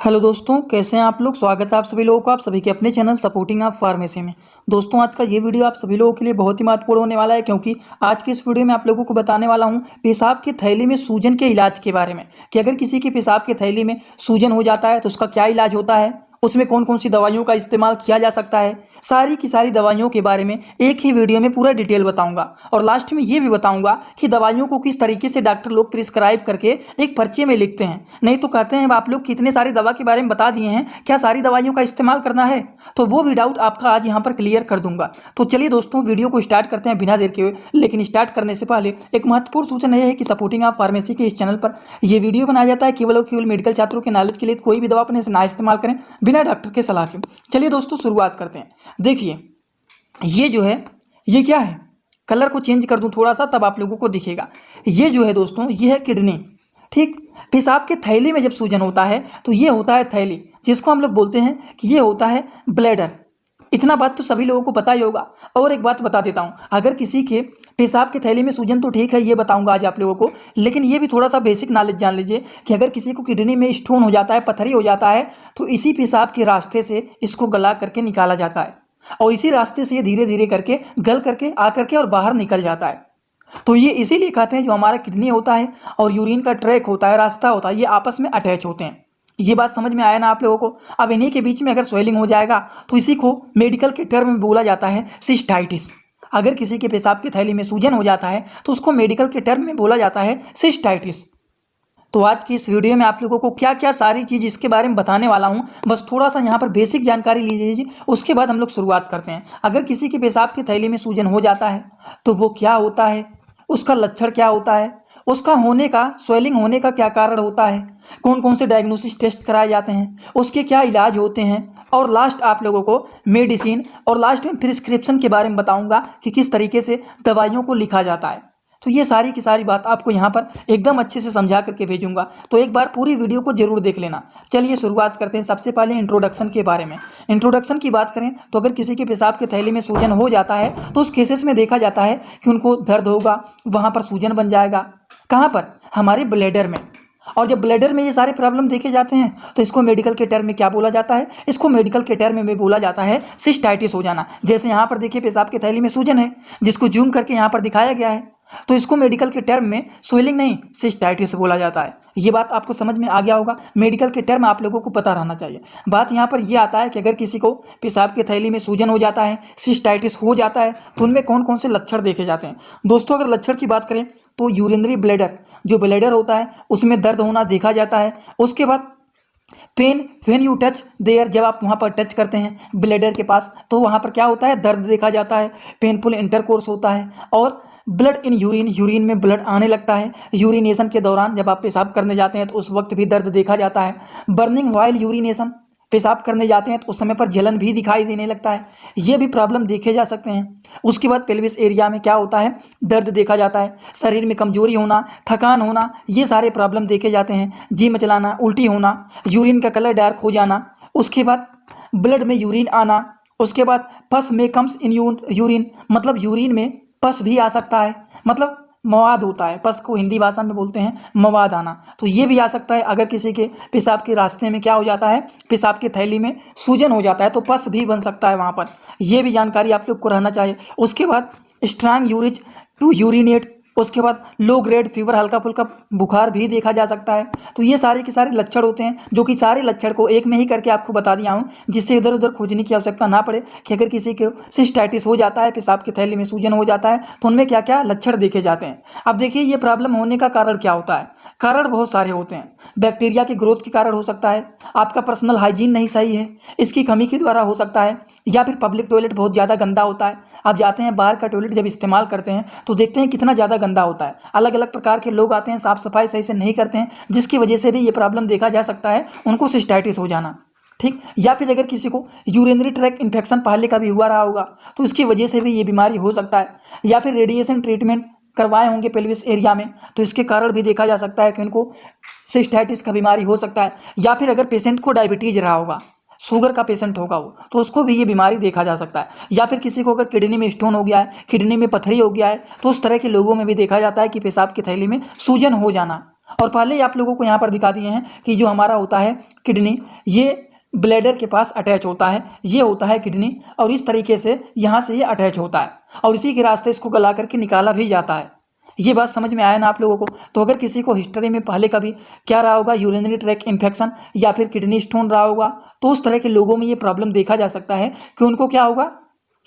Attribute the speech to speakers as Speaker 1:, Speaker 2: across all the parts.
Speaker 1: Hello दोस्तों, कैसे हैं आप लोग। स्वागत है आप सभी लोगों का आप सभी के अपने चैनल सपोर्टिंग ऑफ फार्मेसी में। दोस्तों, आज का ये वीडियो आप सभी लोगों के लिए बहुत ही महत्वपूर्ण होने वाला है, क्योंकि आज के इस वीडियो में आप लोगों को बताने वाला हूं पेशाब की थैली में सूजन के इलाज के बारे में कि अगर किसी की पेशाब की थैली में सूजन हो जाता है तो उसका क्या इलाज होता है, उसमें कौन कौन सी दवाइयों का इस्तेमाल किया जा सकता है। सारी की सारी दवाइयों के बारे में एक ही वीडियो में पूरा डिटेल बताऊंगा और लास्ट में ये भी बताऊंगा कि दवाइयों को किस तरीके से डॉक्टर लोग प्रिस्क्राइब करके एक पर्चे में लिखते हैं। नहीं तो कहते हैं आप लोग कितने सारी दवा के बारे में बता दिए हैं, क्या सारी दवाइयों का इस्तेमाल करना है, तो वो भी डाउट आपका आज यहाँ पर क्लियर कर दूंगा। तो चलिए दोस्तों, वीडियो को स्टार्ट करते हैं बिना देर के हुए। लेकिन स्टार्ट करने से पहले एक महत्वपूर्ण सूचना यह है कि सपोर्टिंग ऑफ फार्मेसी के इस चैनल पर यह वीडियो बनाया जाता है केवल और केवल मेडिकल छात्रों के नॉलेज के लिए। कोई भी दवा अपने से ना इस्तेमाल करें बिना डॉक्टर के सलाह के। चलिए दोस्तों, शुरुआत करते हैं। देखिए, ये जो है, ये क्या है, कलर को चेंज कर दूं थोड़ा सा तब आप लोगों को दिखेगा। ये जो है दोस्तों, ये है किडनी। ठीक, पेशाब के थैली में जब सूजन होता है तो ये होता है थैली, जिसको हम लोग बोलते हैं कि ये होता है ब्लैडर। इतना बात तो सभी लोगों को पता ही होगा। और एक बात बता देता हूँ, अगर किसी के पेशाब की थैली में सूजन तो ठीक है, ये बताऊंगा आज आप लोगों को, लेकिन ये भी थोड़ा सा बेसिक नॉलेज जान लीजिए कि अगर किसी को किडनी में स्टोन हो जाता है, पथरी हो जाता है, तो इसी पेशाब के रास्ते से इसको गला करके निकाला जाता है और इसी रास्ते से ये धीरे धीरे करके गल करके आ करके और बाहर निकल जाता है। तो ये इसीलिए कहते हैं जो हमारा किडनी होता है और यूरिन का ट्रैक होता है, रास्ता होता है, ये आपस में अटैच होते हैं। ये बात समझ में आया ना आप लोगों को। अब इन्हीं के बीच में अगर स्वेलिंग हो जाएगा तो इसी को मेडिकल के टर्म में बोला जाता है सिस्टाइटिस। अगर किसी के पेशाब की थैली में सूजन हो जाता है तो उसको मेडिकल के टर्म में बोला जाता है सिस्टाइटिस। तो आज की इस वीडियो में आप लोगों को क्या क्या सारी चीज़ इसके बारे में बताने वाला हूं, बस थोड़ा सा यहाँ पर बेसिक जानकारी लीजिए, उसके बाद हम लोग शुरुआत करते हैं। अगर किसी के पेशाब की थैली में सूजन हो जाता है तो वो क्या होता है, उसका लक्षण क्या होता है, उसका होने का, स्वेलिंग होने का क्या कारण होता है, कौन कौन से डायग्नोसिस टेस्ट कराए जाते हैं, उसके क्या इलाज होते हैं, और लास्ट आप लोगों को मेडिसिन और लास्ट में प्रिस्क्रिप्शन के बारे में बताऊंगा कि किस तरीके से दवाइयों को लिखा जाता है। तो ये सारी की सारी बात आपको यहाँ पर एकदम अच्छे से समझा करके भेजूंगा, तो एक बार पूरी वीडियो को जरूर देख लेना। चलिए शुरुआत करते हैं। सबसे पहले इंट्रोडक्शन के बारे में। इंट्रोडक्शन की बात करें तो अगर किसी के पेशाब के थैली में सूजन हो जाता है तो उस केसेस में देखा जाता है कि उनको दर्द होगा, वहाँ पर सूजन बन जाएगा। कहाँ पर? हमारे ब्लैडर में। और जब ब्लैडर में ये सारे प्रॉब्लम देखे जाते हैं तो इसको मेडिकल के टर्म में क्या बोला जाता है? इसको मेडिकल के टर्म में बोला जाता है सिस्टाइटिस हो जाना। जैसे यहाँ पर देखिए, पेशाब की थैली में सूजन है, जिसको जूम करके यहाँ पर दिखाया गया है, तो इसको मेडिकल के टर्म में स्वेलिंग नहीं, सिस्टाइटिस बोला जाता है। ये बात आपको समझ में आ गया होगा। मेडिकल के टर्म आप लोगों को पता रहना चाहिए। बात यहाँ पर ये आता है कि अगर किसी को पेशाब की थैली में सूजन हो जाता है, सिस्टाइटिस हो जाता है, तो उनमें कौन कौन से लक्षण देखे जाते हैं। दोस्तों, अगर लक्षण की बात करें तो यूरिनरी ब्लैडर, जो ब्लैडर होता है उसमें दर्द होना देखा जाता है। उसके बाद pain when you touch there, जब आप वहाँ पर टच करते हैं ब्लैडर के पास तो वहाँ पर क्या होता है? दर्द देखा जाता है। पेनफुल इंटरकोर्स होता है। और ब्लड इन यूरिन, यूरिन में ब्लड आने लगता है। यूरिनेशन के दौरान जब आप पेशाब करने जाते हैं तो उस वक्त भी दर्द देखा जाता है। बर्निंग वाइल यूरिनेशन, पेशाब करने जाते हैं तो उस समय पर जलन भी दिखाई देने लगता है। ये भी प्रॉब्लम देखे जा सकते हैं। उसके बाद पेल्विस एरिया में क्या होता है? दर्द देखा जाता है। शरीर में कमजोरी होना, थकान होना, ये सारे प्रॉब्लम देखे जाते हैं। जी मचलाना, उल्टी होना, यूरिन का कलर डार्क हो जाना, उसके बाद ब्लड में यूरिन आना, उसके बाद पस में कम्स इन यूरिन, मतलब यूरिन में पस भी आ सकता है, मतलब मवाद होता है। पस को हिंदी भाषा में बोलते हैं मवाद आना, तो ये भी आ सकता है। अगर किसी के पेशाब के रास्ते में क्या हो जाता है, पेशाब की थैली में सूजन हो जाता है तो पस भी बन सकता है वहाँ पर। ये भी जानकारी आप लोग को रहना चाहिए। उसके बाद स्ट्रांग यूरिज टू यूरिनेट, उसके बाद लो ग्रेड फीवर, हल्का फुल्का बुखार भी देखा जा सकता है। तो ये सारे के सारे लक्षण होते हैं, जो कि सारे लक्षण को एक में ही करके आपको बता दिया हूँ, जिससे इधर उधर खोजने की आवश्यकता ना पड़े कि अगर किसी को सिस्टाइटिस हो जाता है, पेशाब की थैली में सूजन हो जाता है, तो उनमें क्या क्या लक्षण देखे जाते हैं। अब देखिए, ये प्रॉब्लम होने का कारण क्या होता है? कारण बहुत सारे होते हैं। बैक्टीरिया के ग्रोथ के कारण हो सकता है, आपका पर्सनल हाइजीन नहीं सही है, इसकी कमी के द्वारा हो सकता है, या फिर पब्लिक टॉयलेट बहुत ज़्यादा गंदा होता है। आप जाते हैं बाहर का टॉयलेट जब इस्तेमाल करते हैं तो देखते हैं कितना ज़्यादा गंदा होता है। अलग अलग प्रकार के लोग आते हैं, साफ सफाई सही से नहीं करते हैं, जिसकी वजह से भी ये प्रॉब्लम देखा जा सकता है, उनको सिस्टाइटिस हो जाना। ठीक, या फिर अगर किसी को यूरिनरी ट्रैक इन्फेक्शन पहले का भी हुआ रहा होगा तो उसकी वजह से भी ये बीमारी हो सकता है, या फिर रेडिएशन ट्रीटमेंट करवाए होंगे पेल्विस एरिया में तो इसके कारण भी देखा जा सकता है कि उनको सिस्टाइटिस का बीमारी हो सकता है। या फिर अगर पेशेंट को डायबिटीज रहा होगा, शुगर का पेशेंट होगा वो, तो उसको भी ये बीमारी देखा जा सकता है। या फिर किसी को अगर किडनी में स्टोन हो गया है, किडनी में पथरी हो गया है, तो उस तरह के लोगों में भी देखा जाता है कि पेशाब की थैली में सूजन हो जाना। और पहले ही आप लोगों को यहाँ पर दिखा दिए हैं कि जो हमारा होता है किडनी, ये ब्लैडर के पास अटैच होता है, ये होता है किडनी, और इस तरीके से यहाँ से ये अटैच होता है और इसी के रास्ते इसको गला करके निकाला भी जाता है। ये बात समझ में आया ना आप लोगों को। तो अगर किसी को हिस्ट्री में पहले कभी क्या रहा होगा, यूरिनरी ट्रैक्ट इन्फेक्शन या फिर किडनी स्टोन रहा होगा, तो उस तरह के लोगों में ये प्रॉब्लम देखा जा सकता है कि उनको क्या होगा,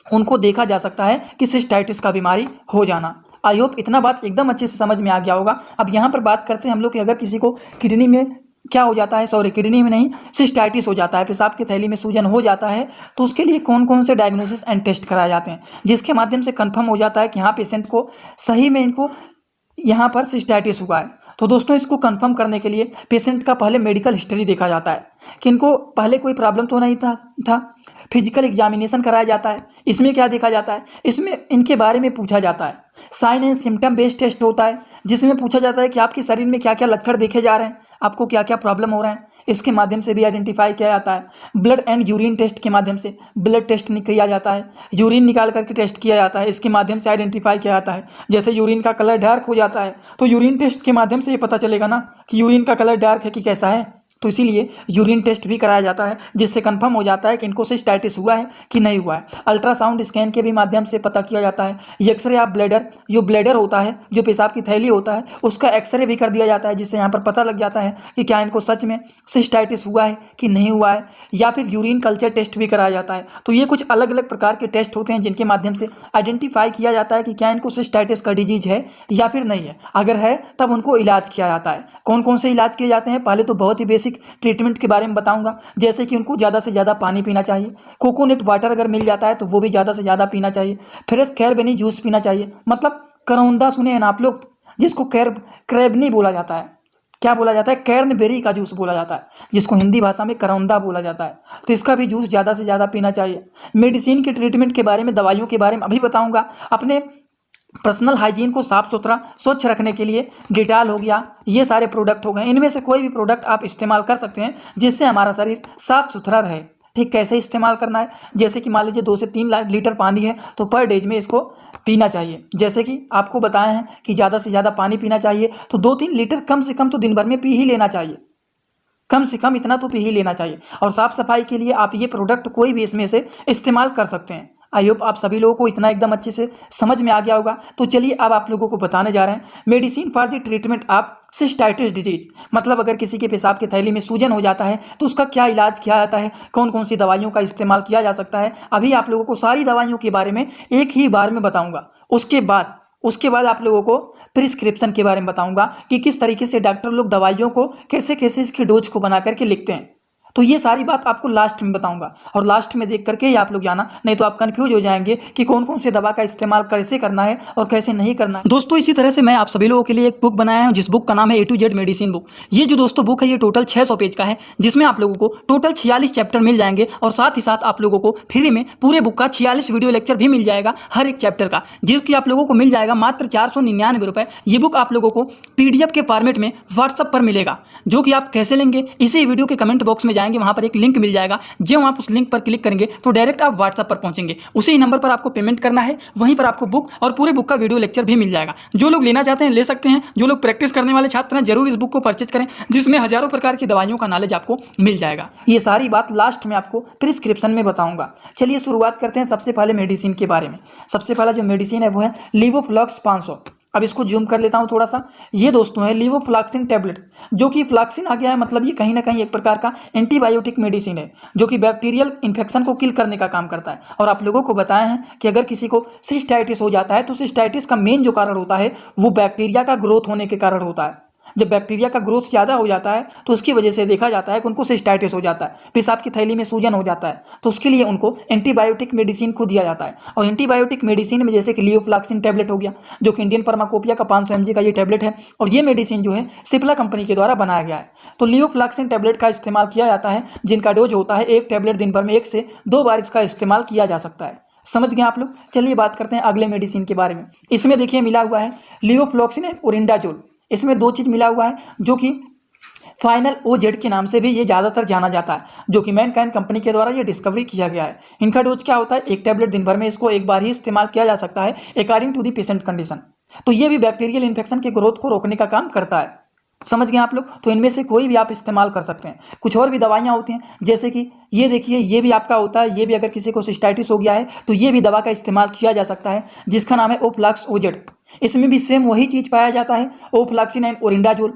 Speaker 1: उनको देखा जा सकता है कि सिस्टाइटिस का बीमारी हो जाना। आई होप इतना बात एकदम अच्छे से समझ में आ गया होगा। अब यहाँ पर बात करते हैं हम लोग कि अगर किसी को किडनी में क्या हो जाता है, सॉरी किडनी में नहीं, सिस्टाइटिस हो जाता है, पेशाब की थैली में सूजन हो जाता है, तो उसके लिए कौन कौन से डायग्नोसिस एंड टेस्ट कराए जाते हैं जिसके माध्यम से कंफर्म हो जाता है कि हाँ पेशेंट को सही में इनको यहाँ पर सिस्टाइटिस हुआ है। तो दोस्तों इसको कंफर्म करने के लिए पेशेंट का पहले मेडिकल हिस्ट्री देखा जाता है कि इनको पहले कोई प्रॉब्लम तो नहीं था। फिजिकल एग्जामिनेशन कराया जाता है। इसमें क्या देखा जाता है, इसमें इनके बारे में पूछा जाता है। Sign and symptom based test होता है जिसमें पूछा जाता है कि आपके शरीर में क्या क्या लक्षण देखे जा रहे हैं, आपको क्या क्या प्रॉब्लम हो रहा है, इसके माध्यम से भी आइडेंटिफाई किया जाता है। ब्लड एंड यूरिन टेस्ट के माध्यम से ब्लड टेस्ट किया जाता है, यूरिन निकाल करके टेस्ट किया जाता है, इसके माध्यम से आइडेंटिफाई किया जाता है। जैसे यूरिन का कलर डार्क हो जाता है तो यूरिन टेस्ट के माध्यम से ये पता चलेगा ना कि यूरिन का कलर डार्क है कि कैसा है, तो इसीलिए यूरिन टेस्ट भी कराया जाता है जिससे कंफर्म हो जाता है कि इनको सिस्टाइटिस हुआ है कि नहीं हुआ है। अल्ट्रासाउंड स्कैन के भी माध्यम से पता किया जाता है। एक्सरे ऑफ ब्लैडर, जो ब्लैडर होता है, जो पेशाब की थैली होता है, उसका एक्सरे भी कर दिया जाता है जिससे यहाँ पर पता लग जाता है कि क्या इनको सच में सिस्टाइटिस हुआ है कि नहीं हुआ है। या फिर यूरिन कल्चर टेस्ट भी कराया जाता है। तो ये कुछ अलग अलग प्रकार के टेस्ट होते हैं जिनके माध्यम से आइडेंटिफाई किया जाता है कि क्या इनको सिस्टाइटिस का डिजीज है या फिर नहीं है। अगर है तब उनको इलाज किया जाता है। कौन कौन से इलाज किए जाते हैं, पहले तो बहुत ही बेसिक ट्रीटमेंट के बारे में बताऊंगा, जैसे कि उनको ज़्यादा से ज़्यादा पानी पीना चाहिए, कोकोनट वाटर अगर मिल जाता है तो वो भी ज़्यादा से ज़्यादा पीना चाहिए, फ्रेश खैरबनी जूस पीना चाहिए, मतलब करौंदा सुने हैं ना आप लोग, जिसको क्रैबनी बोला जाता है, क्या बोला जाता है, कैर्नबेरी का जूस बोला जाता है, जिसको हिंदी भाषा में करौंदा बोला जाता है, तो इसका भी जूस ज़्यादा से ज़्यादा पीना चाहिए। मेडिसिन के ट्रीटमेंट के बारे में, दवाइयों के बारे में अभी बताऊंगा। अपने पर्सनल हाइजीन को साफ सुथरा स्वच्छ रखने के लिए डिटॉल हो गया, ये सारे प्रोडक्ट हो गए, इनमें से कोई भी प्रोडक्ट आप इस्तेमाल कर सकते हैं जिससे हमारा शरीर साफ सुथरा रहे। ठीक, कैसे इस्तेमाल करना है, जैसे कि मान लीजिए 2 से 3 लीटर पानी है तो पर डे में इसको पीना चाहिए। जैसे कि आपको बताए हैं कि ज़्यादा से ज़्यादा पानी पीना चाहिए, तो 2-3 लीटर कम से कम तो दिन भर में पी ही लेना चाहिए, कम से कम इतना तो पी ही लेना चाहिए। और साफ़ सफाई के लिए आप ये प्रोडक्ट कोई भी इसमें से इस्तेमाल कर सकते हैं। आई होप आप सभी लोगों को इतना एकदम अच्छे से समझ में आ गया होगा। तो चलिए अब आप लोगों को बताने जा रहे हैं medicine for the treatment of cystitis disease, मतलब अगर किसी के पेशाब की थैली में सूजन हो जाता है तो उसका क्या इलाज किया जाता है, कौन कौन सी दवाइयों का इस्तेमाल किया जा सकता है। अभी आप लोगों को सारी दवाइयों के बारे में एक ही बार में बताऊँगा। उसके बाद आप लोगों को प्रिस्क्रिप्शन के बारे में बताऊंगा कि किस तरीके से डॉक्टर लोग दवाइयों को कैसे कैसे इसकी डोज को बना करके लिखते हैं। तो ये सारी बात आपको लास्ट में बताऊंगा और लास्ट में देख करके ही आप लोग जाना, नहीं तो आप कंफ्यूज हो जाएंगे कि कौन कौन से दवा का इस्तेमाल कैसे करना है और कैसे नहीं करना है। दोस्तों इसी तरह से मैं आप सभी लोगों के लिए एक बुक बनाया हूं जिस बुक का नाम है A to Z medicine book. ये जो दोस्तों बुक है ये टोटल 600 पेज का है, जिसमें आप लोगों को टोटल 46 चैप्टर मिल जाएंगे और साथ ही साथ आप लोगों को फ्री में पूरे बुक का 46 वीडियो लेक्चर भी मिल जाएगा हर एक चैप्टर का, जिसकी आप लोगों को मिल जाएगा मात्र 499 रुपये। ये बुक आप लोगों को PDF के फॉर्मेट में व्हाट्सएप पर मिलेगा, जो कि आप कैसे लेंगे इसी वीडियो के कमेंट बॉक्स में जाएंगे, वहां पर एक लिंक मिल जाएगा। जब आप उस लिंक पर क्लिक करेंगे तो डायरेक्ट आप व्हाट्सएप पर पहुंचेंगे, उसी नंबर पर आपको पेमेंट करना है, वहीं पर आपको बुक और पूरे बुक का वीडियो लेक्चर भी मिल जाएगा। जो लोग लेना चाहते हैं ले सकते हैं, जो लोग प्रैक्टिस करने वाले छात्र हैं जरूर इस बुक को परचेज करें, जिसमें हजारों प्रकार की दवाइयों का नॉलेज आपको मिल जाएगा। ये सारी बात लास्ट में आपको प्रिस्क्रिप्शन में बताऊंगा। चलिए शुरुआत करते हैं सबसे पहले मेडिसिन के बारे में। सबसे पहला जो मेडिसिन है वो है लीवोफ्लॉक्स 500। अब इसको जूम कर लेता हूं थोड़ा सा। ये दोस्तों है लीवोफ्लॉक्सिन टैबलेट, जो कि फ्लॉक्सिन आ गया है, मतलब ये कहीं ना कहीं एक प्रकार का एंटीबायोटिक मेडिसिन है जो कि बैक्टीरियल इन्फेक्शन को किल करने का काम करता है। और आप लोगों को बताया है कि अगर किसी को सिस्टाइटिस हो जाता है तो सिस्टाइटिस का मेन जो कारण होता है वो बैक्टीरिया का ग्रोथ होने के कारण होता है। जब बैक्टीरिया का ग्रोथ ज़्यादा हो जाता है तो उसकी वजह से देखा जाता है कि उनको सिस्टाइटिस हो जाता है, पेशाब की थैली में सूजन हो जाता है, तो उसके लिए उनको एंटीबायोटिक मेडिसिन को दिया जाता है। और एंटीबायोटिक मेडिसिन में जैसे कि लीवोफ्लॉक्सिन टैबलेट हो गया, जो कि इंडियन फार्माकोपिया का 500 mg का ये टैबलेट है, और ये मेडिसिन जो है सिप्ला कंपनी के द्वारा बनाया गया है। तो लीवोफ्लॉक्सिन टैबलेट का इस्तेमाल किया जाता है, जिनका डोज होता है 1 टैबलेट दिन भर में 1 से 2 बार इसका इस्तेमाल किया जा सकता है। समझ गए आप लोग। चलिए बात करते हैं अगले मेडिसिन के बारे में। इसमें देखिए मिला हुआ है लीवोफ्लॉक्सिन एंड ओरिंडाजोल। इसमें 2 चीज़ मिला हुआ है, जो कि फाइनल OZ के नाम से भी ये ज़्यादातर जाना जाता है, जो कि मैनकाइंड कंपनी के द्वारा ये डिस्कवरी किया गया है। इनका डोज क्या होता है, 1 टैबलेट दिन भर में, इसको 1 बार ही इस्तेमाल किया जा सकता है according to the patient condition. तो ये भी बैक्टीरियल इन्फेक्शन के ग्रोथ को रोकने का काम करता है। समझ गए आप लोग। तो इनमें से कोई भी आप इस्तेमाल कर सकते हैं। कुछ और भी दवाइयाँ होती हैं, जैसे कि ये देखिए, ये भी आपका होता है, ये भी अगर किसी को सिस्टाइटिस हो गया है तो ये भी दवा का इस्तेमाल किया जा सकता है, जिसका नाम है ओफ्लैक्स ओजेड। इसमें भी सेम वही चीज़ पाया जाता है, ओफ्लैक्सिन एंड ओरिंडाजोल,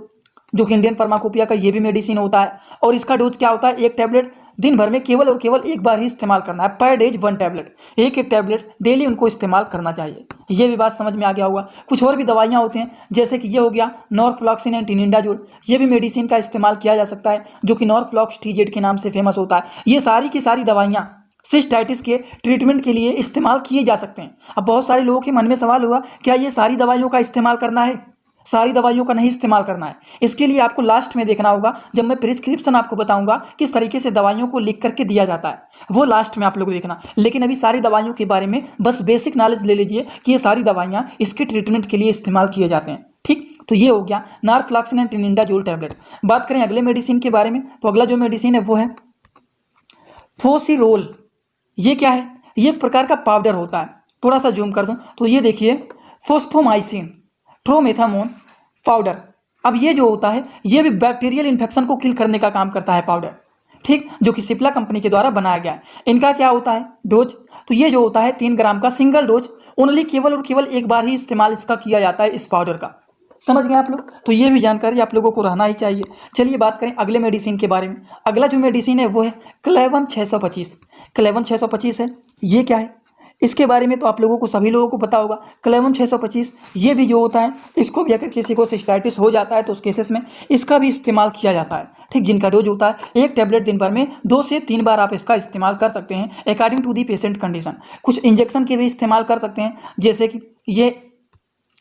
Speaker 1: जो कि इंडियन फार्माकोपिया का ये भी मेडिसिन होता है। और इसका डोज क्या होता है, एक टैबलेट दिन भर में केवल और केवल एक बार ही इस्तेमाल करना है, पर डेज 1 टैबलेट, एक एक टैबलेट डेली उनको इस्तेमाल करना चाहिए। ये भी बात समझ में आ गया होगा। कुछ और भी दवाइयाँ होती हैं, जैसे कि ये हो गया नॉरफ्लॉक्सिन एंड टिनिडाजोल, ये भी मेडिसिन का इस्तेमाल किया जा सकता है, जो कि नॉरफ्लॉक्स TZ के नाम से फेमस होता है। ये सारी की सारी दवाइयाँ सिस्टाइटिस के ट्रीटमेंट के लिए इस्तेमाल किए जा सकते हैं। अब बहुत सारे लोगों के मन में सवाल होगा, क्या ये सारी दवाइयों का इस्तेमाल करना है? सारी दवाइयों का नहीं इस्तेमाल करना है। इसके लिए आपको लास्ट में देखना होगा, जब मैं प्रिस्क्रिप्शन आपको बताऊंगा किस तरीके से दवाइयों को लिख करके दिया जाता है, वो लास्ट में आप लोग देखना। लेकिन अभी सारी दवाइयों के बारे में बस बेसिक नॉलेज ले लीजिए कि ये सारी दवाइयाँ इसके ट्रीटमेंट के लिए इस्तेमाल किए जाते हैं। ठीक, तो ये हो गया नॉरफ्लॉक्सिन एंड टिनिडाजोल टैबलेट। बात करें अगले मेडिसिन के बारे में, तो अगला जो मेडिसिन है वो है फोसिरोल। ये क्या है? ये एक प्रकार का पाउडर होता है। थोड़ा सा जूम कर दूं तो ये देखिए, फोस्फोमाइसिन ट्रोमेथामोन पाउडर। अब ये जो होता है, ये भी बैक्टीरियल इन्फेक्शन को किल करने का काम करता है पाउडर, ठीक, जो कि सिप्ला कंपनी के द्वारा बनाया गया है। इनका क्या होता है डोज, तो ये जो होता है 3 ग्राम का सिंगल डोज, ओनली केवल और केवल एक बार ही इस्तेमाल इसका किया जाता है, इस पाउडर का। समझ गए आप लोग? तो ये भी जानकारी आप लोगों को रहना ही चाहिए। चलिए बात करें अगले मेडिसिन के बारे में। अगला जो मेडिसिन है वो है क्लेवन 625। क्लेवन 625 है, ये क्या है? इसके बारे में तो आप लोगों को, सभी लोगों को पता होगा। क्लेवन 625 ये भी जो होता है, इसको भी अगर किसी को सिस्टाइटिस हो जाता है तो उस केसेस में इसका भी इस्तेमाल किया जाता है, ठीक, जिनका डोज होता है एक टैबलेट दिन भर में 2 से 3 बार आप इसका इस्तेमाल कर सकते हैं, according to the patient condition. कुछ इंजेक्शन के भी इस्तेमाल कर सकते हैं, जैसे कि ये,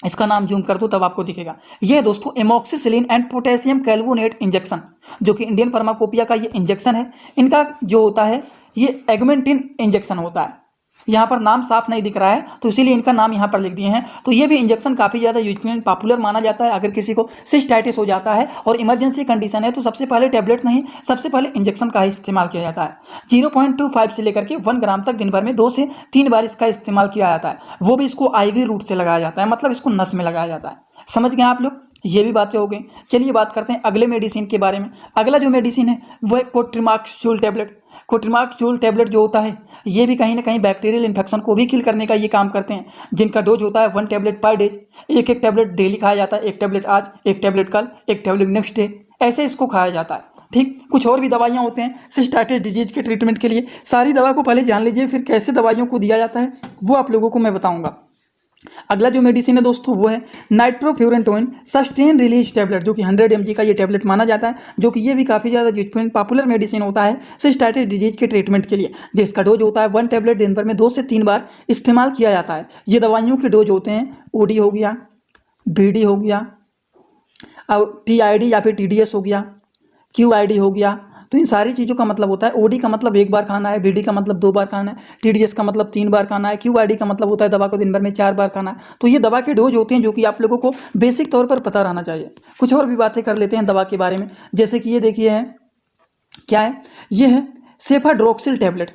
Speaker 1: इसका नाम जूम कर दो तब आपको दिखेगा। ये है दोस्तों एमोक्सिसिलिन एंड पोटेशियम कैल्वोनेट इंजेक्शन, जो कि इंडियन फार्माकोपिया का ये इंजेक्शन है। इनका जो होता है ये एगमेंटिन इंजेक्शन होता है। यहाँ पर नाम साफ नहीं दिख रहा है तो इसीलिए इनका नाम यहाँ पर लिख दिए हैं। तो ये भी इंजेक्शन काफ़ी ज़्यादा यूजफुल एंड पॉपुलर माना जाता है। अगर किसी को सिस्टाइटिस हो जाता है और इमरजेंसी कंडीशन है तो सबसे पहले टैबलेट नहीं, सबसे पहले इंजेक्शन का ही इस्तेमाल किया जाता है। 0.25 से लेकर के 1 ग्राम तक दिन भर में 2 से 3 बार इसका इस्तेमाल किया जाता है। वो भी इसको IV रूट से लगाया जाता है, मतलब इसको नस में लगाया जाता है। समझ गए आप लोग? ये भी बातें हो गई। चलिए बात करते हैं अगले मेडिसिन के बारे में। अगला जो मेडिसिन है वो है कोट्रिमाक्सोल टैबलेट। कोट्रिमाक्सोल टैबलेट जो होता है, ये भी कहीं ना कहीं बैक्टीरियल इन्फेक्शन को भी किल करने का ये काम करते हैं, जिनका डोज होता है 1 टैबलेट पर डेज। एक एक टैबलेट डेली खाया जाता है, एक टैबलेट आज, एक टैबलेट कल, एक टैबलेट नेक्स्ट डे, ऐसे इसको खाया जाता है। ठीक, कुछ और भी दवाइयाँ होते हैं सिस्टाइटिस डिजीज के ट्रीटमेंट के लिए। सारी दवा को पहले जान लीजिए, फिर कैसे दवाइयों को दिया जाता है वो आप लोगों को मैं बताऊँगा। अगला जो मेडिसिन है दोस्तों वो है नाइट्रोफ्यूरेंटोइन सस्टेन रिलीज टैबलेट, जो कि 100 mg का ये टैबलेट माना जाता है, जो कि ये भी काफ़ी ज़्यादा यूजफुल पॉपुलर मेडिसिन होता है सिस्टाइटिस डिजीज के ट्रीटमेंट के लिए, जिसका डोज होता है 1 टैबलेट दिन भर में 2 से 3 बार इस्तेमाल किया जाता है। ये दवाइयों के डोज होते हैं OD हो गया, BD हो गया, और TID या फिर TDS हो गया, QID हो गया। तो इन सारी चीज़ों का मतलब होता है, OD का मतलब 1 बार खाना है, BD का मतलब 2 बार खाना है, TDS का मतलब 3 बार खाना है, QID का मतलब होता है दवा को दिन भर में 4 बार खाना है। तो ये दवा के डोज होते हैं जो कि आप लोगों को बेसिक तौर पर पता रहना चाहिए। कुछ और भी बातें कर लेते हैं दवा के बारे में, जैसे कि ये देखिए है, क्या है, ये है सेफाड्रोक्सिल टैबलेट,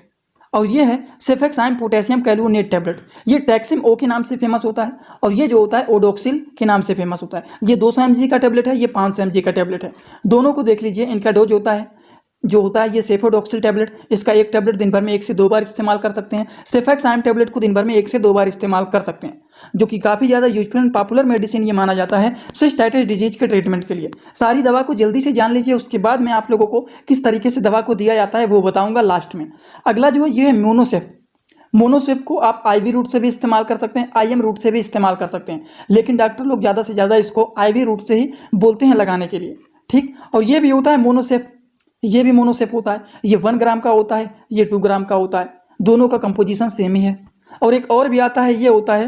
Speaker 1: और ये है सेफेक्साइम पोटेशियम कैल्वोनेट टैबलेट। ये टैक्सिम O के नाम से फेमस होता है, और ये जो होता है ओडोक्सिल के नाम से फेमस होता है। ये 200 mg का टैबलेट है, ये 500 mg का टैबलेट है। दोनों को देख लीजिए, इनका डोज होता है जो होता है ये सेफोडोक्सिल टैबलेट, इसका एक टैबलेट दिन भर में 1 से 2 बार इस्तेमाल कर सकते हैं। सेफेक्साइम टैबलेट को दिन भर में 1 से 2 बार इस्तेमाल कर सकते हैं, जो कि काफ़ी ज़्यादा यूजफुल एंड पॉपुलर मेडिसिन ये माना जाता है सिस्टाइटिस डिजीज के ट्रीटमेंट के लिए। सारी दवा को जल्दी से जान लीजिए, उसके बाद मैं आप लोगों को किस तरीके से दवा को दिया जाता है वो बताऊँगा लास्ट में। अगला जो है ये है मोनोसेफ। मोनोसेफ को आप IV रूट से भी इस्तेमाल कर सकते हैं, IM रूट से भी इस्तेमाल कर सकते हैं, लेकिन डॉक्टर लोग ज़्यादा से ज़्यादा इसको IV रूट से ही बोलते हैं लगाने के लिए। ठीक, और ये भी होता है मोनोसेफ, ये भी मोनोसेफ होता है। ये 1 ग्राम का होता है, ये 2 ग्राम का होता है, दोनों का कंपोजिशन सेम ही है। और एक और भी आता है, ये होता है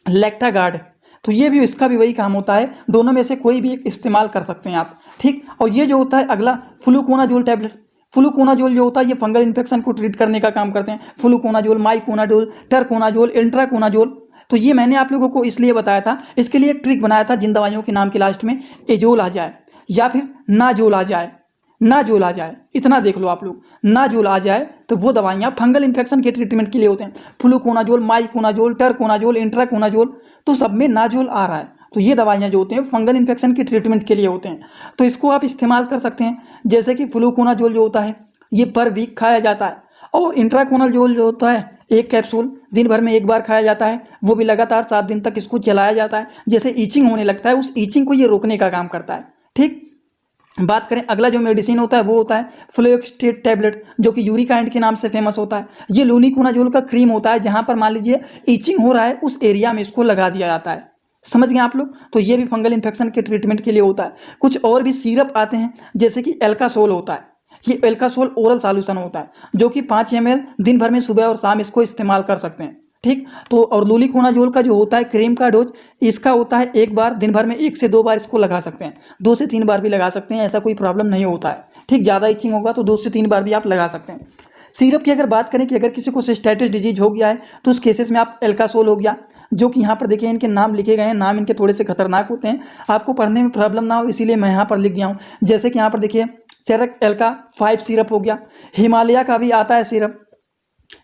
Speaker 1: लैक्टागार्ड, तो ये भी, इसका भी वही काम होता है। दोनों में से कोई भी एक इस्तेमाल कर सकते हैं आप। ठीक, और ये जो होता है अगला फ्लूकोनाजोल टैबलेट। फ्लूकोनाजोल जो होता है ये फंगल इन्फेक्शन को ट्रीट करने का काम करते हैं। Fluconazole, miconazole, terconazole, itraconazole. तो ये मैंने आप लोगों को इसलिए बताया था, इसके लिए एक ट्रिक बनाया था, जिन दवाइयों के नाम के लास्ट में एजोल आ जाए या फिर नाजोल आ जाए, नाजोल आ जाए, इतना देख लो आप लोग, नाजोल आ जाए तो वो दवाइयाँ फंगल इन्फेक्शन के ट्रीटमेंट के लिए होते हैं। फ्लूकोनाजोल, माइकोनाजोल, टरकोनाजोल, इंट्राकोनाजोल, तो सब में नाजोल आ रहा है, तो ये दवाइयाँ जो होते हैं फंगल इन्फेक्शन की ट्रीटमेंट के लिए होते हैं, तो इसको आप इस्तेमाल कर सकते हैं। जैसे कि फ्लूकोनाजोल जो होता है ये पर वीक खाया जाता है, और इंट्राकोनाजोल जो होता है एक कैप्सूल दिन भर में एक बार खाया जाता है, वो भी लगातार 7 दिन तक इसको चलाया जाता है। जैसे ईचिंग होने लगता है उस ईचिंग को ये रोकने का काम करता है। ठीक, बात करें अगला जो मेडिसिन होता है वो होता है फ्लोएक्सटेट टैबलेट, जो कि यूरिकाइंड के नाम से फेमस होता है। ये लूनिकोनाजोल का क्रीम होता है, जहां पर मान लीजिए ईचिंग हो रहा है उस एरिया में इसको लगा दिया जाता है। समझ गए आप लोग? तो ये भी फंगल इन्फेक्शन के ट्रीटमेंट के लिए होता है। कुछ और भी सिरप आते हैं, जैसे कि एल्कासोल होता है। ये एल्कासोल ओरल सॉल्यूशन होता है, जो कि 5 ml दिन भर में सुबह और शाम इसको इस्तेमाल कर सकते हैं। ठीक, तो और लूलिकोनाजोल का जो होता है क्रीम का डोज, इसका होता है एक बार दिन भर में 1 से 2 बार इसको लगा सकते हैं, 2 से 3 बार भी लगा सकते हैं, ऐसा कोई प्रॉब्लम नहीं होता है। ठीक, ज़्यादा इचिंग होगा तो 2 से 3 बार भी आप लगा सकते हैं। सिरप की अगर बात करें कि अगर किसी को सिस्टाइटिस डिजीज हो गया है तो उस केसेस में आप एल्कासोल हो गया, जो कि यहाँ पर देखिए इनके नाम लिखे गए हैं, नाम इनके थोड़े से खतरनाक होते हैं, आपको पढ़ने में प्रॉब्लम ना हो इसीलिए मैं यहाँ पर लिख गया हूँ। जैसे कि यहाँ पर देखिए चेरक एल्का 5 सिरप हो गया, हिमालय का भी आता है सिरप,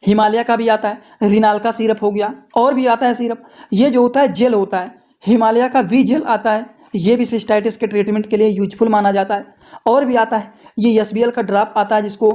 Speaker 1: हिमालय का भी आता है, रिनाल का सिरप हो गया, और भी आता है सिरप। ये जो होता है जेल होता है, हिमालय का वी जेल आता है, ये भी सिस्टाइटिस के ट्रीटमेंट के लिए यूजफुल माना जाता है। और भी आता है ये SBL का ड्राप आता है, जिसको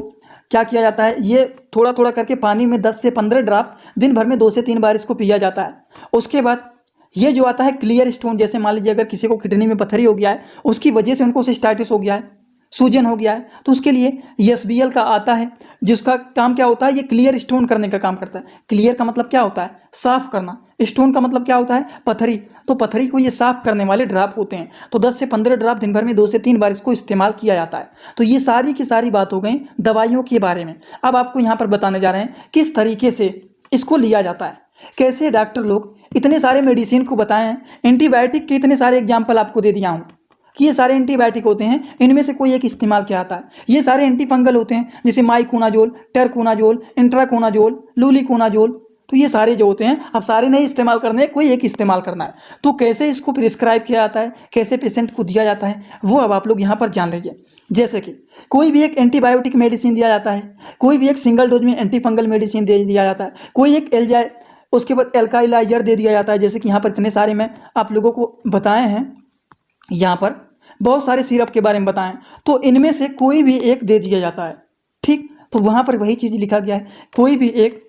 Speaker 1: क्या किया जाता है, ये थोड़ा थोड़ा करके पानी में 10 से 15 ड्राप दिन भर में 2 से 3 बार इसको पिया जाता है। उसके बाद ये जो आता है क्लियर स्टोन, जैसे मान लीजिए अगर किसी को किडनी में पत्थरी हो गया है, उसकी वजह से उनको सिस्टाइटिस हो गया है, सूजन हो गया है, तो उसके लिए SBL का आता है, जिसका काम क्या होता है, ये क्लियर स्टोन करने का काम करता है। क्लियर का मतलब क्या होता है, साफ करना। स्टोन का मतलब क्या होता है, पत्थरी। तो पत्थरी को ये साफ करने वाले ड्राप होते हैं। तो 10 से 15 ड्राप दिन भर में 2 से 3 बार इसको इस्तेमाल किया जाता है। तो ये सारी की सारी बात हो गई दवाइयों के बारे में। अब आपको यहाँ पर बताने जा रहे हैं किस तरीके से इसको लिया जाता है, कैसे डॉक्टर लोग इतने सारे मेडिसिन को बताए हैं। एंटीबायोटिक के इतने सारे एग्जाम्पल आपको दे दिया हूँ कि ये सारे एंटीबायोटिक होते हैं, इनमें से कोई एक इस्तेमाल किया जाता है। ये सारे एंटीफंगल होते हैं, जैसे माइकोनाजोल, टेरकोनाजोल, इंट्राकोनाजोल, लूलिकोनाजोल। तो ये सारे जो होते हैं, अब सारे नहीं इस्तेमाल करने, कोई एक इस्तेमाल करना है। तो कैसे इसको प्रिस्क्राइब किया जाता है, कैसे पेशेंट को दिया जाता है, वो अब आप लोग यहाँ पर जान लीजिए। जैसे कि कोई भी एक एंटीबायोटिक मेडिसिन दिया जाता है, कोई भी एक सिंगल डोज में एंटीफंगल मेडिसिन दे दिया जाता है, कोई एक एल्जाई, उसके बाद एल्काइलाइजर दे दिया जाता है। जैसे कि यहाँ पर इतने सारे मैं आप लोगों को बताए हैं, यहाँ पर बहुत सारे सिरप के बारे में बताएं, तो इनमें से कोई भी एक दे दिया जाता है। ठीक, तो वहाँ पर वही चीज़ लिखा गया है, कोई भी एक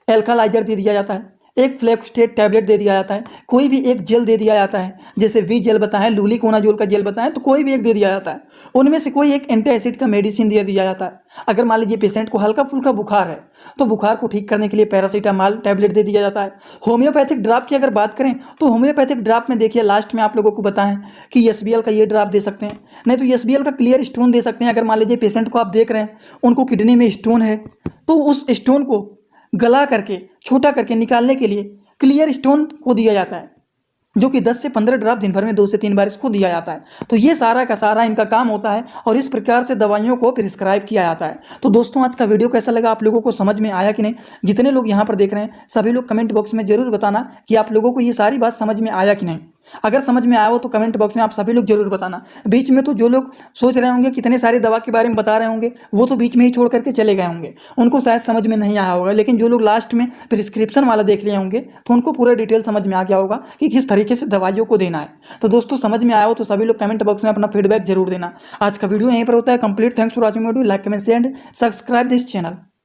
Speaker 1: एल्कालाइजर दे दिया जाता है, एक फ्लेक्सटेट टैबलेट दे दिया जाता है, कोई भी एक जेल दे दिया जाता है, जैसे वी जेल बताएं, लूलिकोनाजोल का जेल बताएं, तो कोई भी एक दे दिया जाता है। उनमें से कोई एक एंटी एसिड का मेडिसिन दे दिया जाता है। अगर मान लीजिए पेशेंट को हल्का फुल्का बुखार है तो बुखार को ठीक करने के लिए पैरासीटामॉल टैबलेट दे दिया जाता है। होम्योपैथिक ड्राप की अगर बात करें तो होम्योपैथिक ड्राप में देखिए लास्ट में आप लोगों को बताएं कि SBL का ये ड्राप दे सकते हैं, नहीं तो SBL का क्लियर स्टोन दे सकते हैं। अगर मान लीजिए पेशेंट को आप देख रहे हैं उनको किडनी में स्टोन है, तो उस स्टोन को गला करके छोटा करके निकालने के लिए क्लियर स्टोन को दिया जाता है, जो कि 10 से 15 ड्रॉप दिन भर में 2 से 3 बार इसको दिया जाता है। तो ये सारा का सारा इनका काम होता है और इस प्रकार से दवाइयों को प्रिस्क्राइब किया जाता है। तो दोस्तों आज का वीडियो कैसा लगा, आप लोगों को समझ में आया कि नहीं? जितने लोग यहाँ पर देख रहे हैं सभी लोग कमेंट बॉक्स में जरूर बताना कि आप लोगों को ये सारी बात समझ में आया कि नहीं। अगर समझ में आया हो तो कमेंट बॉक्स में आप सभी लोग जरूर बताना। बीच में तो जो लोग सोच रहे होंगे कितने सारे दवा के बारे में बता रहे होंगे वो तो बीच में ही छोड़ करके चले गए होंगे, उनको शायद समझ में नहीं आया होगा। लेकिन जो लोग लास्ट में प्रिस्क्रिप्शन वाला देख लिए होंगे तो उनको पूरा डिटेल समझ में आ गया होगा कि किस तरीके से दवाइयों को देना है। तो दोस्तों समझ में आया हो तो सभी लोग कमेंट बॉक्स में अपना फीडबैक जरूर देना। आज का वीडियो यहीं पर होता है complete. Thanks for watching video, like comment share and subscribe this channel.